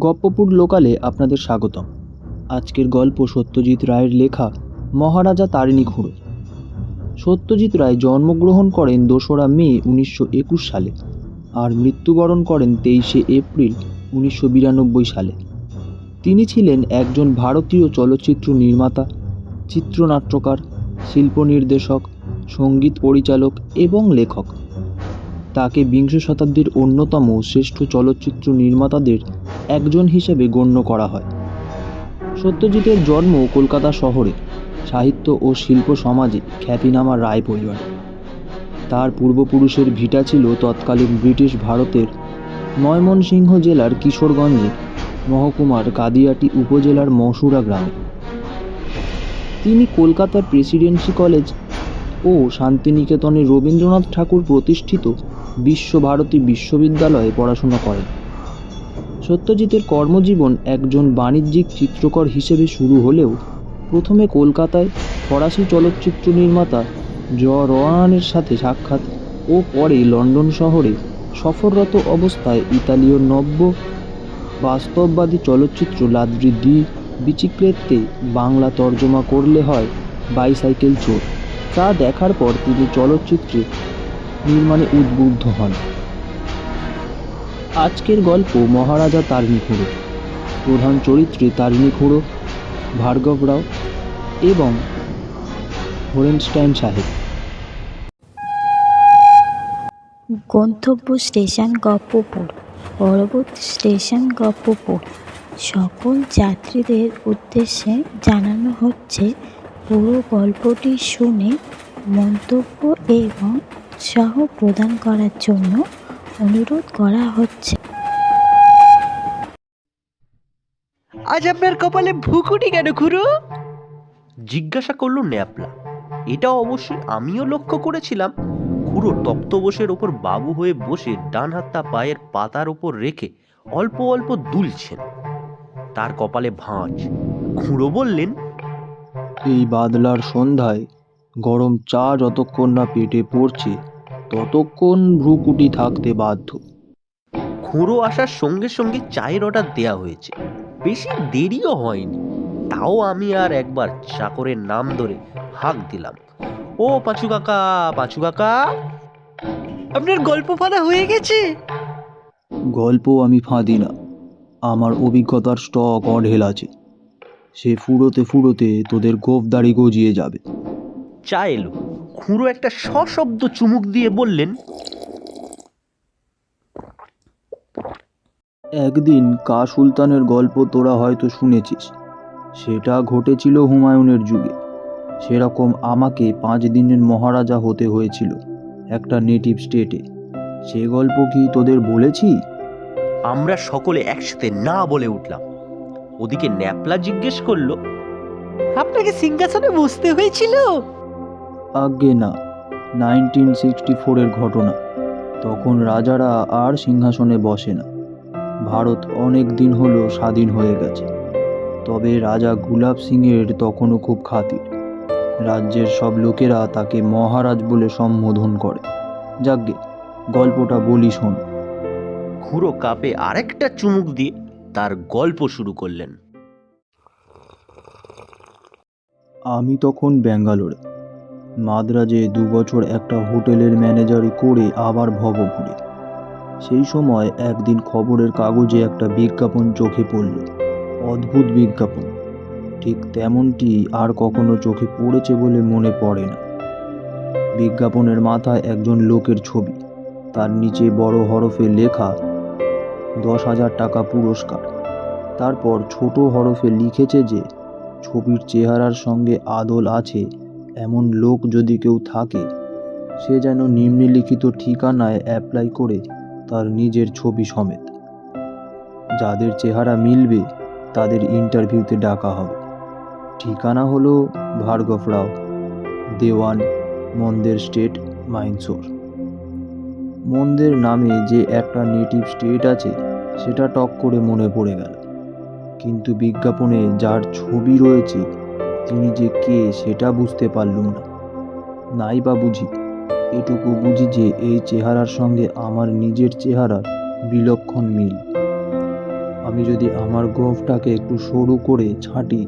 গপ্পপুর লোকালে আপনাদের স্বাগতম। আজকের গল্প সত্যজিৎ রায়ের লেখা মহারাজা তারিণী খুড়ো। সত্যজিৎ রায় জন্মগ্রহণ করেন ২রা মে ১৯২১ সালে আর মৃত্যুবরণ করেন ২৩শে এপ্রিল ১৯৯২ সালে। তিনি ছিলেন একজন ভারতীয় চলচ্চিত্র নির্মাতা, চিত্রনাট্যকার, শিল্প নির্দেশক, সঙ্গীত পরিচালক এবং লেখক। তাকে বিংশ শতাব্দীর অন্যতম শ্রেষ্ঠ চলচ্চিত্র নির্মাতাদের একজন হিসেবে গণ্য করা হয়। সত্যজিতের জন্ম কলকাতা শহরে সাহিত্য ও শিল্প সমাজে খ্যাতিনামা রায় পরিবারে। তার পূর্বপুরুষের ভিটা ছিল তৎকালীন ব্রিটিশ ভারতের ময়মনসিংহ জেলার কিশোরগঞ্জে মহকুমার কাদিয়াটি উপজেলার মসুরা গ্রামে। তিনি কলকাতার প্রেসিডেন্সি কলেজ ও শান্তিনিকেতনে রবীন্দ্রনাথ ঠাকুর প্রতিষ্ঠিত বিশ্বভারতী বিশ্ববিদ্যালয়ে পড়াশোনা করেন। সত্যজিতের কর্মজীবন একজন বাণিজ্যিক চিত্রকর হিসেবে শুরু হলেও প্রথমে কলকাতায় ফরাসি চলচ্চিত্র নির্মাতা রওয়ানের সাথে সাক্ষাৎ ও পরে লন্ডন শহরে সফররত অবস্থায় ইতালীয় নব্য বাস্তববাদী চলচ্চিত্র লাদ্রি দি বিচিক্লেত্তে বাংলা তর্জমা করলে হয় বাইসাইকেল চোর, তা দেখার পর তিনি চলচ্চিত্রে নির্মাণে উদ্বুদ্ধ হন। আজকের গল্প মহারাজা তারিণী খুড়ো। প্রধান চরিত্রে তারিণী খুড়ো, ভার্গব রাও এবং হোরেনস্টাইন সাহেব। গন্তব্য স্টেশন গপ্পপুর। পরবর্তী স্টেশন গপ্পপুর। সকল যাত্রীদের উদ্দেশ্যে জানানো হচ্ছে, পুরো গল্পটি শুনে মন্তব্য এবং উৎসাহ প্রদান করার জন্য অনুরোধ করা হচ্ছে। আজ আপনার কপালে ভুকুটি কেন খুড়ো? জিজ্ঞাসা করল ন্যাপলা। এটা অবশ্যই আমিও লক্ষ্য করেছিলাম। খুড়ো তক্তপোষের ওপর বাবু হয়ে বসে ডান হাতটা পায়ের পাতার ওপর রেখে অল্প অল্প দুলছেন। তার কপালে ভাঁজ। খুড়ো বললেন, এই বাদলার সন্ধ্যায় গরম চা যতক্ষণ না পেটে পড়ছে ততক্ষণ ভ্রুকুটি থাকতে বাধ্য। খুড়ো আসার সঙ্গে সঙ্গে চায়ের অর্ডার দেয়া হয়েছে। বেশি দেরিও হয়নি। তাও আমি আর একবার চাকরের নাম ধরে হাঁক দিলাম, ও পাঁচু কাকা, পাঁচু কাকা, আপনার গল্প ফাঁদা হয়ে গেছে। গল্প আমি ফাঁদি না, আমার অভিজ্ঞতার স্টক অঢেল আছে। সে ফুরোতে ফুরোতে তোদের গোফদাড়ি গজিয়ে যাবে। চা এলো। খুড়ো একটা সশব্দ চুমুক দিয়ে বললেন, একদিন কা সুলতানের গল্প তোরা হয়তো শুনেছিস। সেটা ঘটেছিল হুমায়ুনের যুগে। সেরকম আমাকে 5 দিনের মহারাজা হতে হয়েছিল একটা নেটিভ স্টেটে। সে গল্প কি তোদের বলেছি? আমরা সকলে একসাথে না বলে উঠলাম। ওদিকে ন্যাপলা জিজ্ঞেস করলো, আপনাকে সিংহাসনে বসতে হয়েছিল? আজ্ঞে না, 1964-এর ঘটনা। তখন রাজারা আর সিংহাসনে বসে না। ভারত অনেক দিন হলো স্বাধীন হয়ে গেছে। তবে রাজা গুলাব সিংয়ের তখনও খুব খাতির। রাজ্যের সব লোকেরা তাকে মহারাজ বলে সম্বোধন করে। যাকগে, গল্পটা বলি শোন। খুড়ো কাপে আরেকটা চুমুক দিয়ে তার গল্প শুরু করলেন। আমি তখন ব্যাঙ্গালোরে, মাদ্রাজে 2 বছর একটা হোটেলের ম্যানেজারি করে আবার ভবঘুরে। সেই সময় একদিন খবরের কাগজে একটা বিজ্ঞাপন চোখে পড়ল। অদ্ভুত বিজ্ঞাপন। ঠিক তেমনটি আর কখনো চোখে পড়েছে বলে মনে পড়ে না। বিজ্ঞাপনের মাথায় একজন লোকের ছবি, তার নিচে বড় হরফে লেখা 10,000 টাকা পুরস্কার। তারপর ছোট হরফে লিখেছে যে ছবির চেহারার সঙ্গে আদল আছে এমন লোক যদি কেউ থাকে, সে যেন নিম্নলিখিত ঠিকানায় অ্যাপ্লাই করে তার নিজের ছবি সমেত। যাদের চেহারা মিলবে তাদের ইন্টারভিউতে ডাকা হবে। ঠিকানা হলো ভার্গব রাও, দেওয়ান, মন্দের স্টেট, মাইনসোর। মন্দের নামে যে একটা নেটিভ স্টেট আছে সেটা টক করে মনে পড়ে গেল, কিন্তু বিজ্ঞাপনে যার ছবি রয়েছে তিনি যে কে সেটা বুঝতে পারলুম না। নাই বা বুঝি, এটুকু বুঝি যে এই চেহারার সঙ্গে আমার নিজের চেহারার বিলক্ষণ মিল। আমি যদি আমার গোঁফটাকে একটু সরু করে ছাঁটি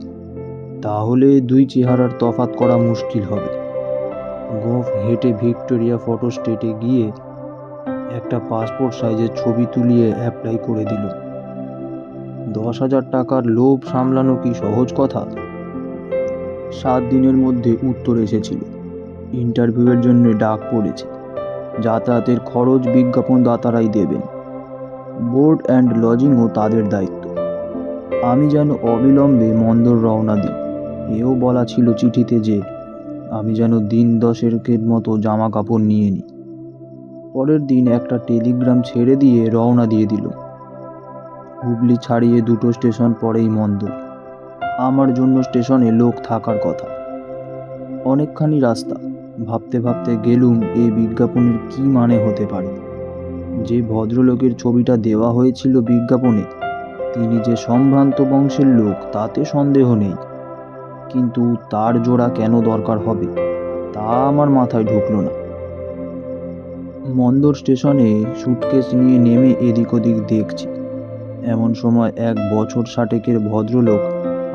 তাহলে দুই চেহারার তফাৎ করা মুশকিল হবে। গোঁফ হেঁটে ভিক্টোরিয়া ফটো স্টেটে গিয়ে একটা পাসপোর্ট সাইজের ছবি তুলিয়ে অ্যাপ্লাই করে দিল। 10,000 টাকার লোভ সামলানো কি সহজ কথা? 7 দিনের মধ্যে উত্তর এসেছিল। ইন্টারভিউয়ের জন্য ডাক পড়েছে। যাতায়াতের খরচ বিজ্ঞাপনদাতারাই দেবেন। বোর্ড অ্যান্ড লজিংও তাদের দায়িত্ব। আমি যেন অবিলম্বে মন্দর রওনা দিই। এও বলা ছিল চিঠিতে যে আমি যেন দিন 10 মতো জামা কাপড় নিয়ে নিই। পরের দিন একটা টেলিগ্রাম ছেড়ে দিয়ে রওনা দিয়ে দিল। হুগলি ছাড়িয়ে 2 স্টেশন পরেই মন্দর। আমার জন্য স্টেশনে লোক থাকার কথা। অনেকখানি রাস্তা। ভাবতে ভাবতে গেলুম এই বিজ্ঞাপনের কি মানে হতে পারে। যে ভদ্রলোকের ছবিটা দেওয়া হয়েছিল বিজ্ঞাপনে তিনি যে সম্ভ্রান্ত বংশের লোক তাতে সন্দেহ নেই, কিন্তু তার জোড়া কেন দরকার হবে তা আমার মাথায় ঢুকলো না। মন্দর স্টেশনে সুটকেস নিয়ে নেমে এদিক ওদিক দেখছি। এমন সময় 1 বছর 60-এর ভদ্রলোক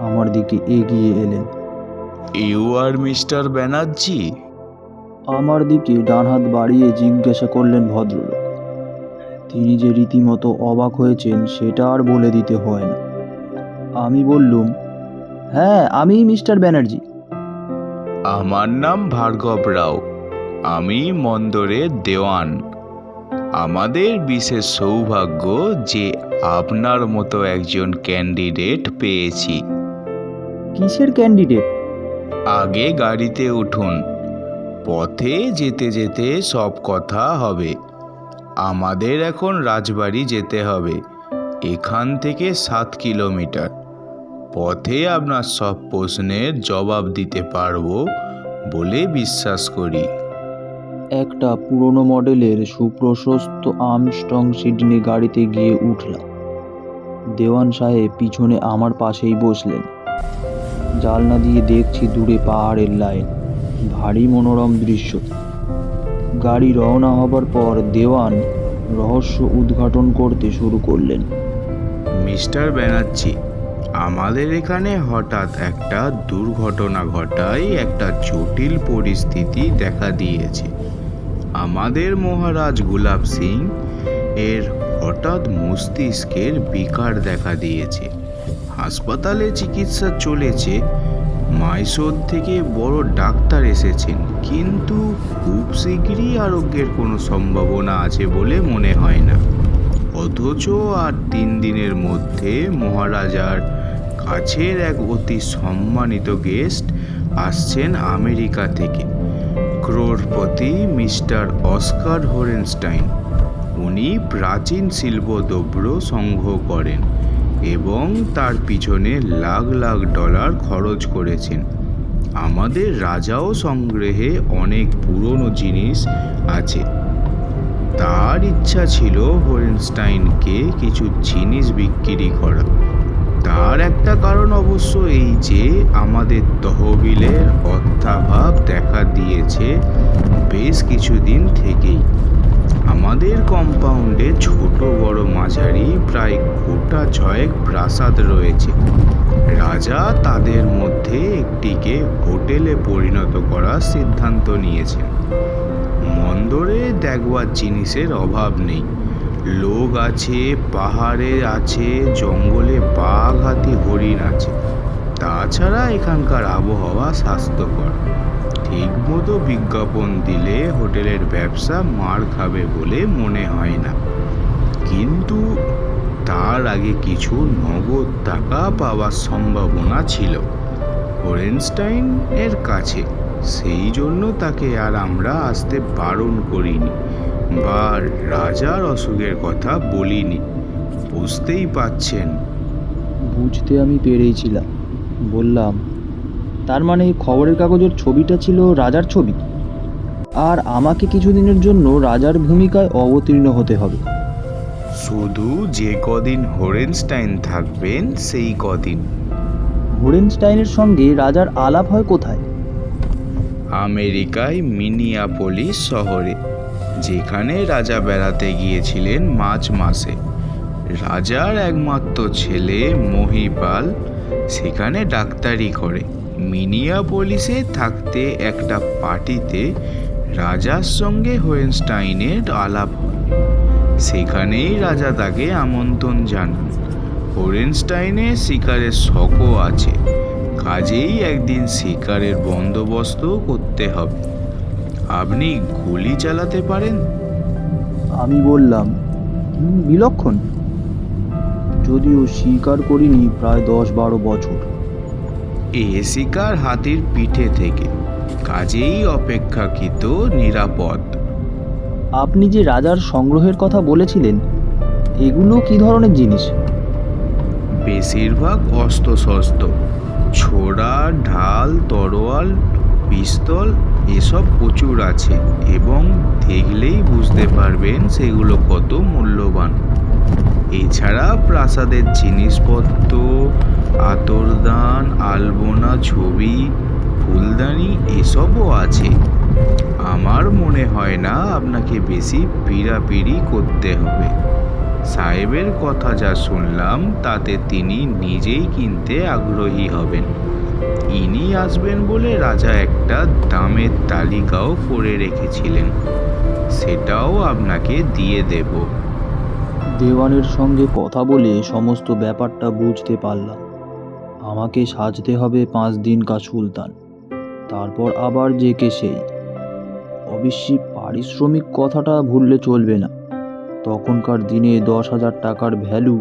আমার দিকে এগিয়ে এলেন। You are mister Banerjee? আমার দিকে ডান হাত বাড়িয়ে জিজ্ঞাসা করলেন ভদ্রলোক। তিনি যে রীতিমতো অবাক হয়েছেন সেটা আর বলে দিতে হয় না। আমি বললুম, হ্যাঁ আমি মিস্টার ব্যানার্জি। আমার নাম ভার্গব রাও, আমি মন্দরের দেওয়ান। আমাদের বিশেষ সৌভাগ্য যে আপনার মতো একজন ক্যান্ডিডেট পেয়েছি। কিসের ক্যান্ডিডেট? আগে গাড়িতে উঠুন, পথে যেতে যেতে সব কথা হবে। আমাদের এখন রাজবাড়ি যেতে হবে, এখান থেকে 7 কিলোমিটার। পথে আপনার সব প্রশ্নের জবাব দিতে পারবো বলে বিশ্বাস করি। একটা পুরনো মডেলের সুপ্রশস্ত আর্মস্ট্রং সিডনি গাড়িতে গিয়ে উঠলাম। দেওয়ান সাহেব পিছনে আমার পাশেই বসলেন। জানলা দিয়ে দেখছি দূরে পাহাড়ের লাইন, ভারী মনোরম দৃশ্য। গাড়ি রওনা হবার পর দেওয়ান রহস্য উদ্ঘাটন করতে শুরু করলেন। মিস্টার ব্যানার্জি, আমাদের এখানে হঠাৎ একটা দুর্ঘটনা ঘটায় একটা জটিল পরিস্থিতি দেখা দিয়েছে। আমাদের মহারাজ গুলাব সিং এর হঠাৎ মস্তিষ্কের বিকার দেখা দিয়েছে। হাসপাতালে চিকিৎসা চলেছে। মাইসোর থেকে বড় ডাক্তার এসেছেন, কিন্তু খুব শীঘ্রই আরোগ্যের কোনো সম্ভাবনা আছে বলে মনে হয় না। অথচ আর 3 দিনের মধ্যে মহারাজার কাছের এক অতি সম্মানিত গেস্ট আসছেন আমেরিকা থেকে, ক্রোড়পতি মিস্টার অস্কার হোরেনস্টাইন। উনি প্রাচীন শিল্পদ্রব্য সংগ্রহ করেন এবং তার পিছনে লাখ লাখ ডলার খরচ করেছেন। আমাদের রাজাও সংগ্রহে অনেক পুরনো জিনিস আছে। তার ইচ্ছা ছিল হোরেনস্টাইনকে কিছু জিনিস বিক্রি করা। তার একটা কারণ অবশ্য এই যে আমাদের তহবিলের অর্থাভাব দেখা দিয়েছে বেশ কিছুদিন থেকেই। আমাদের কম্পাউন্ডে ছোট বড় মাঝারি প্রায় গোটা 6 প্রাসাদ রয়েছে। রাজা তাদের মধ্যে একটিকে হোটেলে পরিণত করার সিদ্ধান্ত নিয়েছেন। মন্দরে দেখবার জিনিসের অভাব নেই। লোক আছে, পাহাড়ে আছে, জঙ্গলে বাঘ হাতি হরিণ আছে। তাছাড়া এখানকার আবহাওয়া স্বাস্থ্যকর। ঠিকমতো বিজ্ঞাপন দিলে হোটেলের ব্যবসা মার খাবে বলে মনে হয় না, কিন্তু তার আগে কিছু নগদ টাকা পাওয়ার সম্ভাবনা ছিল হোরেনস্টাইন এর কাছে। সেই জন্য তাকে আর আমরা আসতে বারণ করিনি বা রাজার অসুখের কথা বলিনি। বুঝতেই পাচ্ছেন। বুঝতে আমি পেরেছিলাম। বললাম, তার মানে খবরের কাগজের ছবিটা ছিল রাজার ছবি, আর আমাকে কিছুদিনের জন্য রাজার ভূমিকায় অবতীর্ণ হতে হবে। শুধু যে কদিন হোরেনস্টাইন থাকবেন সেই কদিন। হোরেনস্টাইনের সঙ্গে রাজার আলাপ হয় কোথায়? আমেরিকায় মিনিয়াপোলিস শহরে, যেখানে রাজা বেড়াতে গিয়েছিলেন মার্চ মাসে। রাজার একমাত্র ছেলে মহিপাল সেখানে ডাক্তারি করে। মিনিয়াপলিসে থাকতে একটা পার্টিতে রাজার সঙ্গে হোয়েনস্টাইনের আলাপ হয়। সেখানেই রাজা তাকে আমন্ত্রণ জানান। হোয়েনস্টাইনের শিকারের শখও আছে, কাজেই একদিন শিকারের বন্দোবস্ত করতে হবে। আপনি গুলি চালাতে পারেন? আমি বললাম, বিলক্ষণ, যদিও শিকার করিনি প্রায় 10-12 বছর। এ শিকার হাতির পিঠে থেকে, কাজেই অপেক্ষাকৃত নিরাপদ। আপনি যে রাজার সংগ্রহের কথা বলেছিলেন, এগুলো কি ধরনের জিনিস? বেশিরভাগ অস্ত্রশস্ত্র, ছোড়া, ঢাল, তরোয়াল, পিস্তল এসব প্রচুর আছে, এবং দেখলেই বুঝতে পারবেন সেগুলো কত মূল্যবান। এছাড়া প্রাসাদের জিনিসপত্র, আতরদান, আলবোনা ছবি, ফুলদানি এসবও আছে। আমার মনে হয় না আপনাকে বেশি পীড়াপিড়ি করতে হবে। সাহেবের কথা যা শুনলাম তাতে তিনি নিজেই কিনতে আগ্রহী হবেন। ইনি আসবেন বলে রাজা একটা দামের তালিকাও করে রেখেছিলেন, সেটাও আপনাকে দিয়ে দেব। দেওয়ানের সঙ্গে কথা বলে সমস্ত ব্যাপারটা বুঝতে পারলাম। আমাকে সাজতে হবে 5 দিন কা সুলতান, তারপর আবার যে কে সেই। অবশ্যই পারিশ্রমিক কথাটা ভুললে চলবে না। তখনকার দিনে 10,000 টাকার ভ্যালু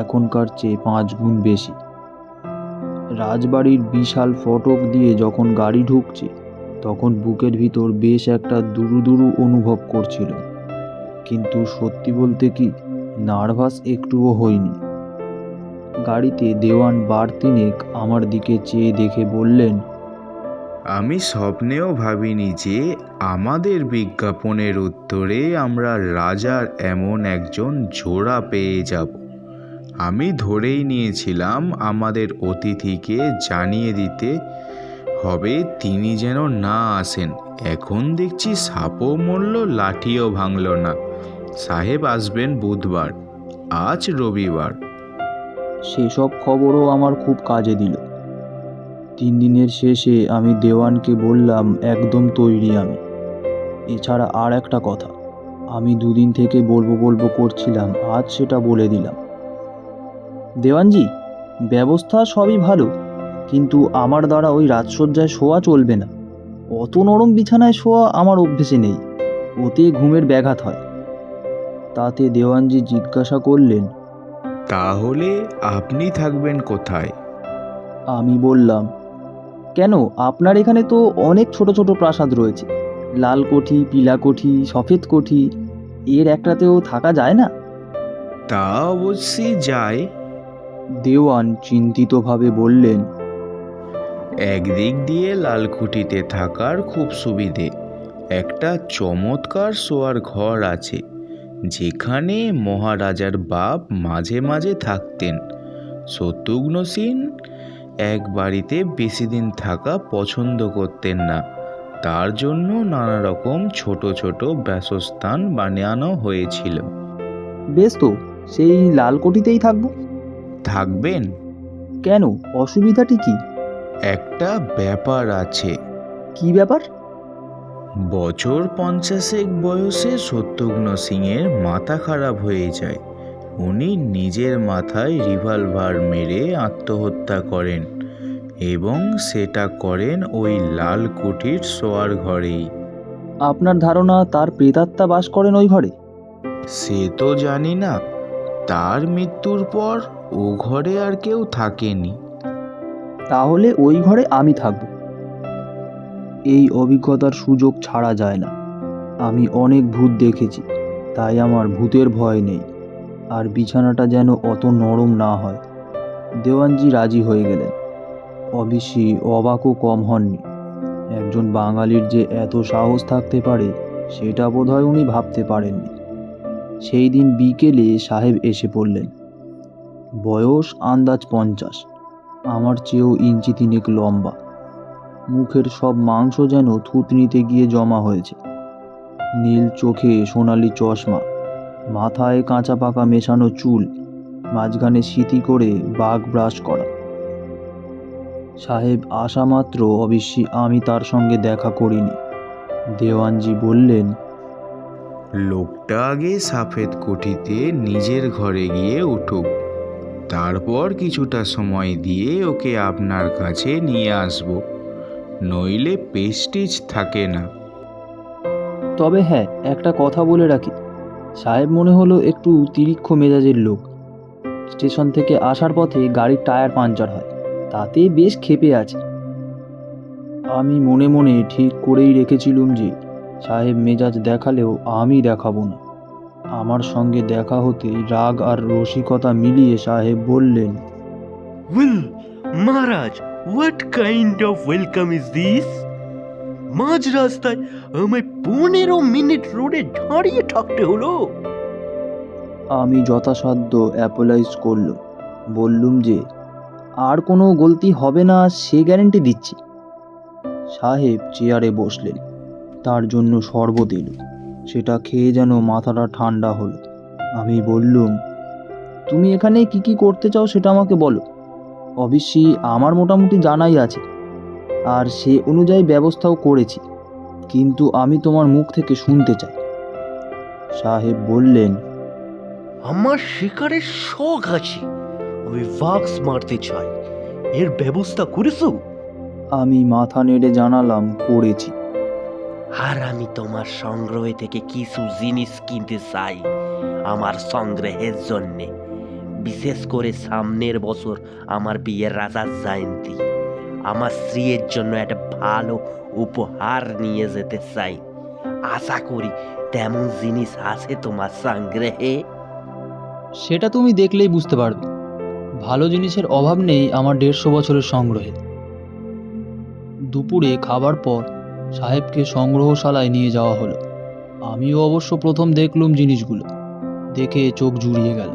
এখনকার চেয়ে 5 গুণ বেশি। রাজবাড়ির বিশাল ফটক দিয়ে যখন গাড়ি ঢুকছে, তখন বুকের ভিতর বেশ একটা দুরু দুরু অনুভব করছিল, কিন্তু সত্যি বলতে কি, নার্ভাস একটুও হইনি। গাড়িতে দেওয়ান বার তিনেক আমার দিকে চেয়ে দেখে বললেন, আমি স্বপ্নেও ভাবিনি যে আমাদের বিজ্ঞাপনের উত্তরে আমরা রাজার এমন একজন জোড়া পেয়ে যাব। আমি ধরেই নিয়েছিলাম আমাদের অতিথিকে জানিয়ে দিতে হবে তিনি যেন না আসেন। এখন দেখছি সাপও মরল, লাঠিও ভাঙল না। সাহেব আসবেন বুধবার, আজ রবিবার। সেসব খবরও আমার খুব কাজে দিল। 3 দিনের শেষে আমি দেওয়ানকে বললাম একদম তৈরি আমি। এছাড়া আর একটা কথা, আমি 2 দিন থেকে বলবো করছিলাম, আজ সেটা বলে দিলাম। দেওয়ানজি, ব্যবস্থা সবই ভালো, কিন্তু আমার দ্বারা ওই রাজসজ্জায় শোয়া চলবে না। অত নরম বিছানায় শোয়া আমার অভ্যেসে নেই, ওতে ঘুমের ব্যাঘাত হয়। তাতে দেওয়ানজি জিজ্ঞাসা করলেন, তাহলে আপনি থাকবেন কোথায়? আমি বললাম, কেন, আপনার এখানে তো অনেক ছোট ছোট প্রাসাদ রয়েছে, লাল কোঠি, পিলা কোঠি, সফেদ কোঠি, এর একটাতেও থাকা যায় না? তা অবশ্যই যায়। দেওয়ান চিন্তিতভাবে বললেন, একদিক দিয়ে লালকুঠিতে থাকার খুব সুবিধে। একটা চমৎকার শোয়ার ঘর আছে, যেখানে মহারাজার বাপ মাঝে মাঝে থাকতেন। শত্রুঘ্ন সিং এক বাড়িতে বেশি দিন থাকা পছন্দ করতেন না, তার জন্য নানা রকম ছোট ছোট বাসস্থান বানানো হয়েছিল। বেশ তো, সেই লাল কোঠিতেই থাকবো। থাকবেন? কেন, অসুবিধাটি কি? একটা ব্যাপার আছে। কি ব্যাপার? বছর 50 বয়সে শত্রুঘ্ন সিংয়ের মাথা খারাপ হয়ে যায়। উনি নিজের মাথায় রিভলভার মেরে আত্মহত্যা করেন, এবং সেটা করেন ওই লাল কুঠির শোয়ার ঘরেই। আপনার ধারণা তার প্রেতাত্মা বাস করেন ওই ঘরে? সে তো জানি না। তার মৃত্যুর পর ও ঘরে আর কেউ থাকেনি। তাহলে ওই ঘরে আমি থাকব। এই অভিজ্ঞতার সুযোগ ছাড়া যায় না। আমি অনেক ভূত দেখেছি, তাই আমার ভূতের ভয় নেই। আর বিছানাটা যেন অত নরম না হয়। দেওয়ানজি রাজি হয়ে গেলেন। অবশ্যই অবাকও কম হননি। একজন বাঙালির যে এত সাহস থাকতে পারে, সেটা বোধহয় উনি ভাবতে পারেননি। সেই দিন বিকেলে সাহেব এসে পড়লেন। বয়স আন্দাজ 50, আমার চেয়েও ইঞ্চি 3 লম্বা। মুখের সব মাংস যেন থুতনিতে গিয়ে জমা হয়েছে। নীল চোখে সোনালি চশমা, মাথায় কাঁচা পাকা মেশানো চুল, মাঝখানে সিঁথি করে বাঘ ব্রাশ করা। সাহেব আসা মাত্র অবশ্যই আমি তার সঙ্গে দেখা করিনি। দেওয়ানজি বললেন, লোকটা আগে সাফেদ কোঠিতে নিজের ঘরে গিয়ে উঠুক, তারপর কিছুটা সময় দিয়ে ওকে আপনার কাছে নিয়ে আসব, নইলে পেস্টিজ থাকে না। তবে হ্যাঁ, একটা কথা বলে রাখি, সাহেব মনে হলো একটু তিরিক্ষ মেজাজের লোক। স্টেশন থেকে আসার পথে গাড়ির টায়ার পাঞ্চার হয়, তাতে বেশ ক্ষেপে আছে। আমি মনে মনে ঠিক করেই রেখেছিলুম যে সাহেব মেজাজ দেখালেও আমি দেখাবো না। আমার সঙ্গে দেখা হতেই রাগ আর রসিকতা মিলিয়ে সাহেব বললেন, well Maharaj, what kind of welcome is this? মাঝ রাস্তায় আমায় 15 মিনিট রোডে দাঁড়িয়ে থাকতে হলো। আমি যথাসাধ্য অ্যাপোলাইজ করলুম। বললুম যে আর কোনো গলতি হবে না সে গ্যারেন্টি দিচ্ছি। সাহেব চেয়ারে বসলেন, তার জন্য শরবত এলো। সেটা খেয়ে যেন মাথাটা ঠান্ডা হলো। আমি বললুম, তুমি এখানে কি কি করতে চাও সেটা আমাকে বলো। অবশ্যই আমার মোটামুটি জানাই আছে, আর সে অনুযায়ী ব্যবস্থাও করেছি, কিন্তু আমি তোমার মুখ থেকে শুনতে চাই। সাহেব বললেন, আমার শিকারের শখ আছে, আমি বাক্স মারতে চাই, এর ব্যবস্থা করেছো? আমি মাথা নেড়ে জানালাম, করেছি। আর আমি তোমার সংগ্রহ থেকে কিছু জিনিস কিনতে চাই আমার সংগ্রহের জন্যে। বিশেষ করে সামনের বছর আমার বিয়ের রাজার জয়ন্তী, আমার স্ত্রীর জন্য একটা ভালো উপহার নিয়ে যেতে চাই। আশা করি তেমন জিনিস আছে তোমার সংগ্রহে। সেটা তুমি দেখলেই বুঝতে পারবে। ভালো জিনিসের অভাব নেই আমার 150 বছরের সংগ্রহে। দুপুরে খাবার পর সাহেবকে সংগ্রহশালায় নিয়ে যাওয়া হলো। আমিও অবশ্য প্রথম দেখলুম জিনিসগুলো, দেখে চোখ জুড়িয়ে গেল।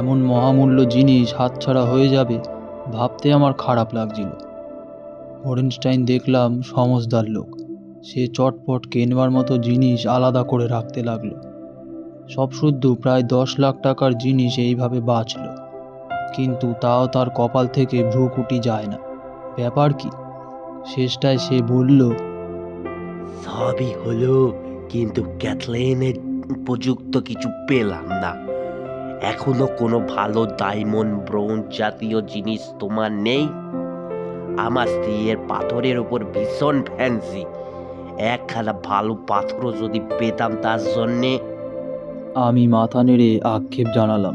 এমন মহামূল্য জিনিস হাতছাড়া হয়ে যাবে ভাবতে আমার খারাপ লাগছিল। হরেনস্টাইন দেখলাম সমজদার লোক, সে চটপট কেনবার মতো জিনিস আলাদা করে রাখতে লাগলো। সব শুদ্ধ প্রায় 10 লাখ টাকার জিনিস এইভাবে বাঁচল, কিন্তু তাও তার কপাল থেকে ভ্রুকুটি যায় না। ব্যাপার কি? শেষটায় সে বলল, সবই হলো, কিন্তু ক্যাথলেনের উপযুক্ত কিছু পেলাম না। এখনো কোনো ভালো ডায়মন্ড ব্রোঞ্জ জাতীয় জিনিস তোমার নেই? আমার স্ত্রীর পাথরের উপর ভীষণ ফ্যান্সি, একখানা ভালো পাথরও যদি পেতাম তার জন্যে। আমি মাথা নেড়ে আক্ষেপ জানালাম,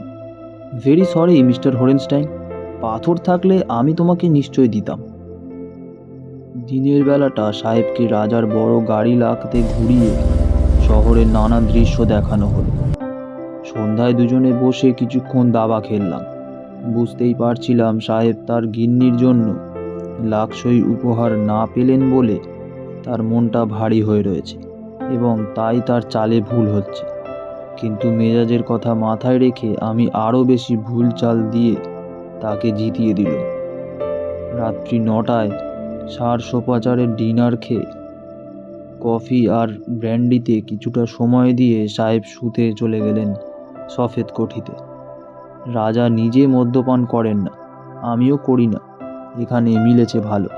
ভেরি সরি মিস্টার হরেনস্টাইন, পাথর থাকলে আমি তোমাকে নিশ্চয় দিতাম। দিনের বেলাটা সাহেবকে রাজার বড় গাড়ি লাগতে ঘুরিয়ে শহরের নানা দৃশ্য দেখানো হলো। সন্ধ্যায় দুজনে বসে কিছুক্ষণ দাবা খেললাম। বুঝতেই পারছিলাম সাহেব তার গিন্নির জন্য লাক্সই উপহার না পেলেন বলে তার মনটা ভারী হয়ে রয়েছে, এবং তাই তার চালে ভুল হচ্ছে। কিন্তু মেজাজের কথা মাথায় রেখে আমি আরও বেশি ভুল চাল দিয়ে তাকে জিতিয়ে দিল। রাত্রি 9টায় সার সোপাচারের ডিনার খেয়ে কফি আর ব্র্যান্ডিতে কিছুটা সময় দিয়ে সাহেব শুতে চলে গেলেন সফেদ কোঠিতে। রাজা নিজে মদ্যপান করেন না, আমিও করি না, এখানে মিলেছে ভালো।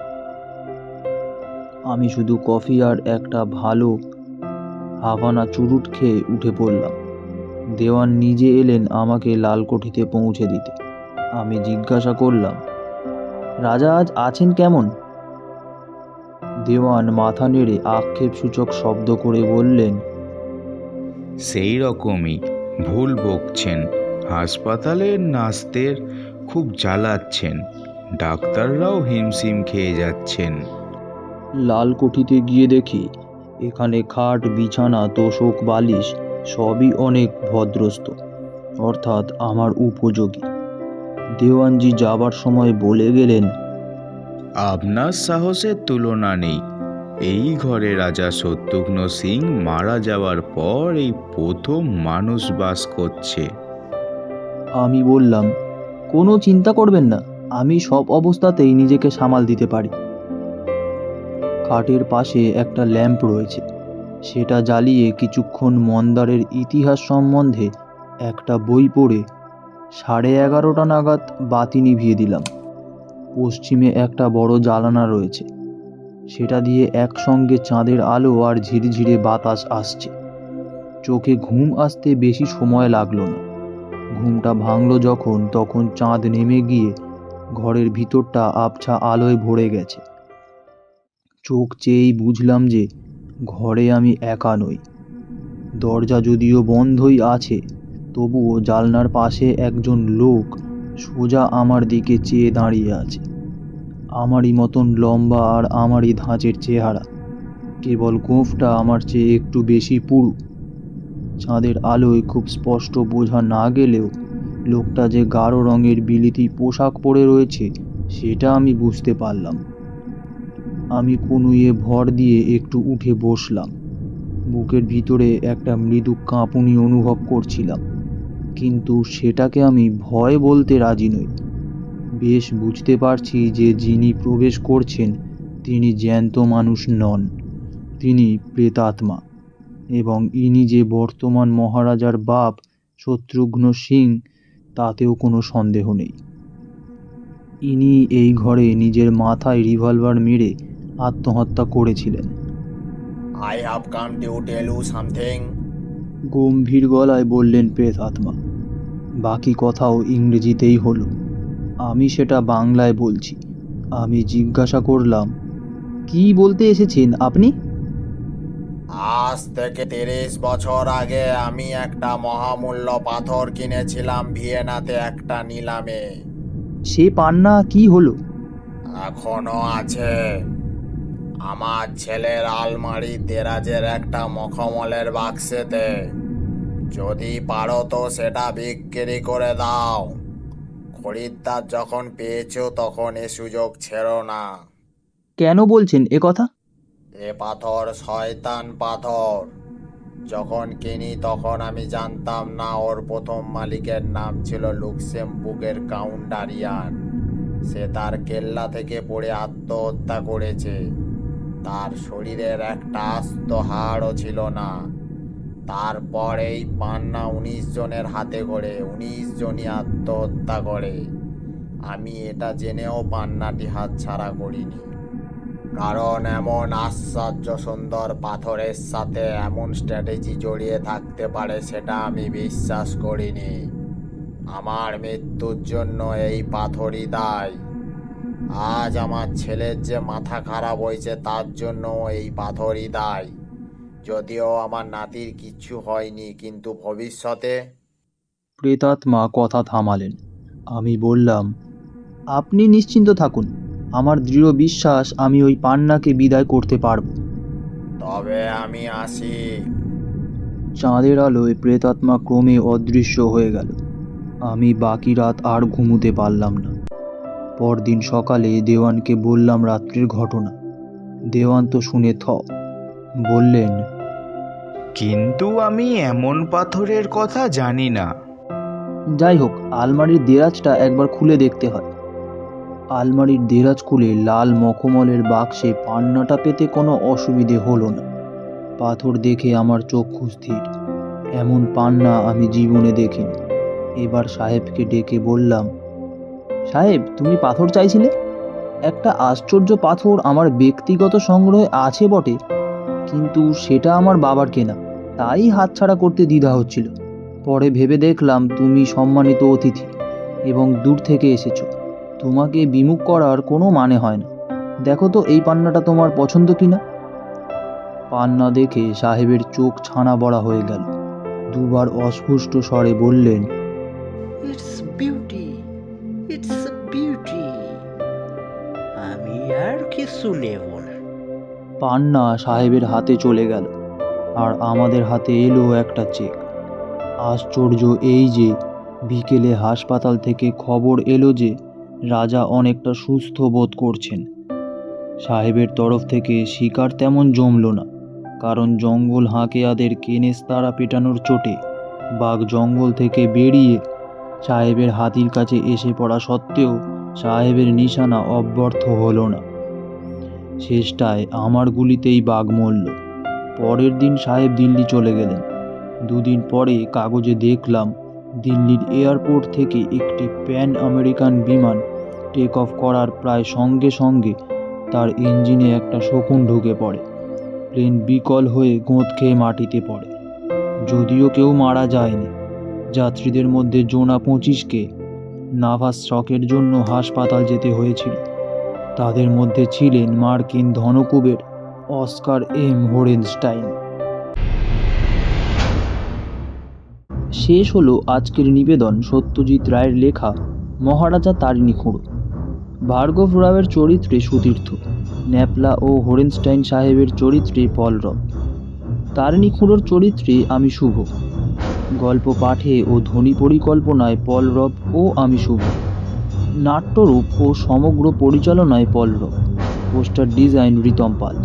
আমি শুধু কফি আর একটা ভালো হাভানা চুরুট খেয়ে উঠে পড়লাম। দেওয়ান নিজে এলেন আমাকে লাল কোঠিতে পৌঁছে দিতে। আমি জিজ্ঞাসা করলাম, রাজা আজ আছেন কেমন? দেওয়ান মাথা নেড়ে আক্ষেপসূচক শব্দ করে বললেন, সেই রকমই, ভুল বকছেন। হাসপাতালের নার্সদের খুব জ্বালাচ্ছেন, ডাক্তাররাও হিমশিম খেয়ে যাচ্ছেন। লাল কোঠিতে গিয়ে দেখি এখানে খাট, বিছানা, তোশক, বালিশ সবই অনেক ভদ্রস্থ, অর্থাৎ আমার উপযোগী। দেওয়ানজি যাবার সময় বলে গেলেন, আপনার সাহসের তুলনা নেই। এই ঘরে রাজা শত্রুঘ্ন সিং মারা যাওয়ার পর এই প্রথম মানুষ বাস করছে। আমি বললাম, কোনো চিন্তা করবেন না, আমি সব অবস্থাতেই নিজেকে সামাল দিতে পারি। খাটের পাশে একটা ল্যাম্প রয়েছে, সেটা জ্বালিয়ে কিছুক্ষণ মন্দারের ইতিহাস সম্বন্ধে একটা বই পড়ে 11:30টা নাগাদ বাতি নিভিয়ে দিলাম। পশ্চিমে একটা বড় জানালা রয়েছে, সেটা দিয়ে একসঙ্গে চাঁদের আলো আর ঝিরঝিরে বাতাস আসছে। চোখে ঘুম আসতে বেশি সময় লাগলো না। ঘুমটা ভাঙলো যখন, তখন চাঁদ নেমে গিয়ে ঘরের ভিতরটা আবছা আলোয় ভরে গেছে। চোখ চেয়েই বুঝলাম যে ঘরে আমি একা নই। দরজা যদিও বন্ধই আছে, তবুও জানলার পাশে একজন লোক সোজা আমার দিকে চেয়ে দাঁড়িয়ে আছে। আমারই মতন লম্বা আর আমারই ধাঁচের চেহারা, কেবল গোঁফটা আমার চেয়ে একটু বেশি পুরু। চাঁদের আলোয় খুব স্পষ্ট বোঝা না গেলেও লোকটা যে গাঢ় রঙের বিলিতি পোশাক পরে রয়েছে সেটা আমি বুঝতে পারলাম। আমি কনুইয়ে ভর দিয়ে একটু উঠে বসলাম। বুকের ভিতরে একটা মৃদু কাঁপুনি অনুভব করছিলাম, কিন্তু সেটাকে আমি ভয় বলতে রাজি নই। বেশ বুঝতে পারছি যে যিনি প্রবেশ করছেন তিনি জ্যান্ত মানুষ নন, তিনি প্রেতাত্মা। এবং ইনি যে বর্তমান মহারাজার বাপ শত্রুঘ্ন সিং, তাতেও কোনো সন্দেহ নেই। ইনি এই ঘরে নিজের মাথায় রিভলভার মেরে আত্মহত্যা করেছিলেন। I have come to tell you something. গম্ভীর গলায় বললেন প্রেতাত্মা। বাকি কথাও ইংরেজিতেই হলো। আমি সেটা বাংলায় বলছি। আমি জিজ্ঞাসা করলাম, কি বলতে এসেছেন আপনি? আজ থেকে 30 বছর আগে আমি একটা মহামূল্য পাথর কিনেছিলাম ভিয়েনাতে একটা নিলামে। সে পান্না কি হলো? এখনো আছে আমার ছেলের আলমারির দেরাজের একটা মখমলের বাক্সেতে। যদি পারো তো সেটা বিক্রি করে দাও। খরিদ্দার যখন পেয়েছো তখন এ সুযোগ ছেড়ো না। কেন বলছেন এ কথা? এ পাথর শয়তান পাথর। যখন কিনি তখন আমি জানতাম না ওর প্রথম মালিকের নাম ছিল লুক্সেমবুর্গের কাউন্ট ডারিয়ান। সে তার কেল্লা থেকে পড়ে আত্মহত্যা করেছে। তার শরীরের একটা আস্ত হাড়ও ছিল না। তারপর এই পান্না 19 জনের হাতে করে 19 জনই আত্মহত্যা করে। আমি এটা জেনেও পান্নাটি হাতছাড়া করিনি, কারণ এমন আশ্চর্য সুন্দর পাথরের সাথে এমন স্ট্র্যাটেজি জড়িয়ে থাকতে পারে সেটা আমি বিশ্বাস করিনি। আমার মৃত্যুর জন্য এই পাথরই দায়ী। আজ আমার ছেলের যে মাথা খারাপ হয়েছে তার জন্য এই পাথরই দায়ী। যদিও আমার নাতির কিচ্ছু হয়নি, কিন্তু ভবিষ্যতে। প্রেতাত্মা কথা থামালেন। আমি বললাম, আপনি নিশ্চিন্ত থাকুন। আমার দৃঢ় বিশ্বাস আমি ওই পান্নাকে বিদায় করতে পারব। তবে আমি আসি। চাঁদের আলোয় প্রেতাত্মা ক্রমে অদৃশ্য হয়ে গেল। আমি বাকি রাত আর ঘুমোতে পারলাম না। পরদিন সকালে দেওয়ানকে বললাম রাত্রির ঘটনা। দেওয়ান তো শুনে বললেন, কিন্তু আমি এমন পাথরের কথা জানি না। যাই হোক, আলমারির দেরাজটা একবার খুলে দেখতে হয়। আলমারির দেরাজ খুলে লাল মখমলের বাক্সে পান্নাটা পেতে কোনো অসুবিধে হলো না। পাথর দেখে আমার চক্ষু স্থির। এমন পান্না আমি জীবনে দেখিনি। এবার সাহেবকে ডেকে বললাম, সাহেব, তুমি পাথর চাইছিলে? একটা আশ্চর্য পাথর আমার ব্যক্তিগত সংগ্রহে আছে বটে, কিন্তু সেটা আমার বাবার কেনা, তাই হাতছাড়া করতে দ্বিধা হচ্ছিল। পরে ভেবে দেখলাম তুমি সম্মানিত অতিথি এবং দূর থেকে এসেছো, তোমাকে বিমুখ করার কোনো মানে হয় না। দেখো তো এই পান্নাটা তোমার পছন্দ কিনা। পান্না দেখে সাহেবের চোখ ছানা বড়া হয়ে গেল। দুবার অস্ফুষ্ট স্বরে বললেন, ইটস বিউটি, ইটস বিউটি। আমি আর কিছু নেব না। পান্না সাহেবের হাতে চলে গেল, আর আমাদের হাতে এলো একটা চেক। আশ্চর্য এই যে বিকেলে হাসপাতাল থেকে খবর এলো যে রাজা অনেকটা সুস্থ বোধ করছেন। সাহেবের তরফ থেকে শিকার তেমন জমল না, কারণ জঙ্গল হাঁকেয়াদের কেনেস্তারা পেটানোর চোটে বাঘ জঙ্গল থেকে বেরিয়ে সাহেবের হাতির কাছে এসে পড়া সত্ত্বেও সাহেবের নিশানা অব্যর্থ হলো না। শেষটায় আমার গুলিতেই বাঘ মরল। পরের দিন সাহেব দিল্লি চলে গেলেন। দুদিন পরে কাগজে দেখলাম দিল্লির এয়ারপোর্ট থেকে একটি প্যান আমেরিকান বিমান টেক অফ করার প্রায় সঙ্গে সঙ্গে তার ইঞ্জিনে একটা শকুন ঢুকে পড়ে। প্লেন বিকল হয়ে গোঁত খেয়ে মাটিতে পড়ে। যদিও কেউ মারা যায়নি। যাত্রীদের মধ্যে জোনা 25কে নার্ভাস শকের জন্য হাসপাতাল যেতে হয়েছিল। তাদের মধ্যে ছিলেন মার্কিন ধনকুবের অস্কার এম হোরেনস্টাইন। শেষ হলো আজকের নিবেদন সত্যজিৎ রায়ের লেখা মহারাজা তারিণী খুঁড়ো। ভার্গব রাওয়ের চরিত্রে সুতীর্থ, ন্যাপলা ও হোরেনস্টাইন সাহেবের চরিত্রে পলরব, তারিণী খুঁড়োর চরিত্রে আমি শুভ। গল্প পাঠে ও ধ্বনি পরিকল্পনায় পলরব ও আমি শুভ। নাট্যরূপ ও সমগ্র পরিচালনায় পলরব। পোস্টার ডিজাইন রিতম পাল।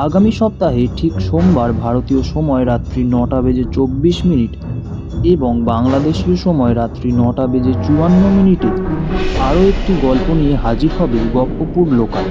আগামী সপ্তাহে ঠিক সোমবার ভারতীয় সময় রাত্রি 9:24 এবং বাংলাদেশীয় সময় রাত্রি 9:54 আরও একটি গল্প নিয়ে হাজির হবে গপ্পপুর লোকাল।